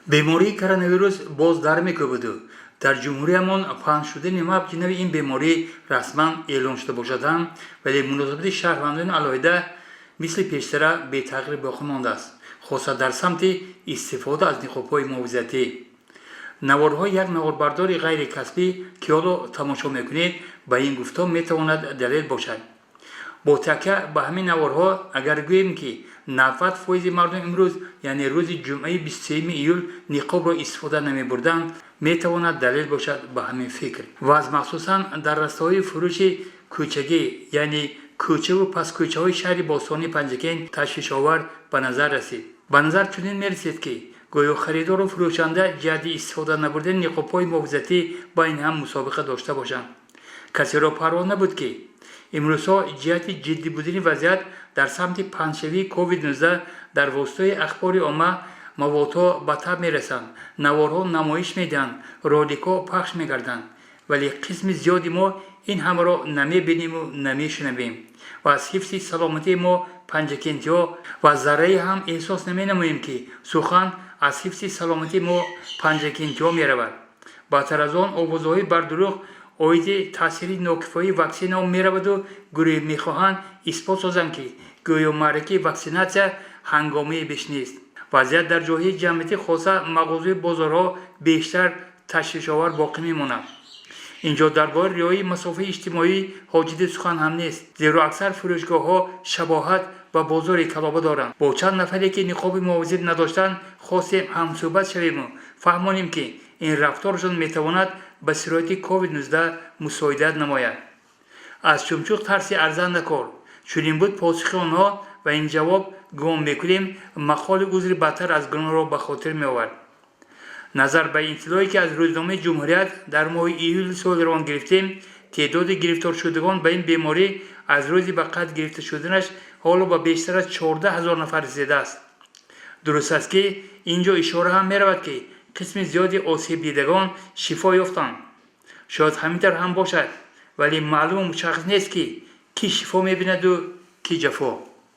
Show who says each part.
Speaker 1: بیماری کرونا باز در میکوبد. در جمهوریمان پنج شدن مبتنی این بیماری رسما اعلام شده باشد، ولی مناسبت شهروندان علیحده مثل پیشتر به تغییر باقی مانده است، خاصه در سمت استفاده از نقاب‌های محافظتی. نوارها یک نواربردار غیر کسبی که حالا تماشا میکنید به این گفتار میتواند دلیل باشد. با تکیه به همین نوارها اگر گوییم که 90% مردم امروز یعنی روز جمعه 23 ایول نقاب را استفاده نمی بردند، میتواند دلیل باشد به همین فکر. و از مخصوصا در رستاهای فروش کوچگی یعنی کوچه و پس کوچه های شهر باستانی پنجکین تشویش آور به نظر رسید. به نظر چنین میرسید که گویا خریدار و فروشنده جهت استفاده نبردن نقاب‌های محافظتی با این هم مسابقه داشته باشند. کسی را پروا نبود که امروزها جهت جدی بودن وضعیت در سمت پنجشوی کووید 19 در واسطه اخبار عامه موادها به تب میرسند، نوارها نمایش میدهند، رادیوها پخش میگردند، ولی قسم زیادی ما این همه را نمیبینیم و نمیشنویم و از حفظ سلامتی ما پنجکینتیا و ذره هم احساس نمینماییم که سخن از حفظ سلامتی ما پنجکینتیا میرود. بدتر از آن آوازهای بر دروغ اوید تاثیر ناکفایی واکسن ها میرود و گروه میخواهند اثبات سازند که گویا معرکه واکسیناسیا هنگامی بیش نیست. وضعیت در جاهای جمعیتی خاصه مغازه بازارها بیشتر تشویش آور باقی میماند. اینجا درباره رعایت مسافه اجتماعی حاجت سخن هم نیست، زیرا اکثر فروشگاه ها شباهت با بازار کلابه دارند. با چند نفری که نقاب محافظت نداشتند خواستیم همصحبت شویم و فهمانیم که این رفتارشان میتواند به شرایط کووید 19 مساعدت نماید. از چمچوق ترس ارزان نکار. چنین بود پاسخ آنها و این جواب گمان میکنیم مقال عذر بدتر از گناه را به خاطر میآورد. نظر به اطلاعی که از روزنامه جمهوریت در ماه ایول سال روان گرفتیم، تعداد گرفتار شدگان به این بیماری از روزی به قد گرفته شدنش حالا به بیشتر از 14,000 نفر رسیده است. درست است که اینجا اشاره هم می‌رود که قسم زیادی آسیب دیدگان شفا یافتند. شاید همینطور هم باشد، ولی معلوم و مشخص نیست که کی شفا می‌بیند و کی جفا.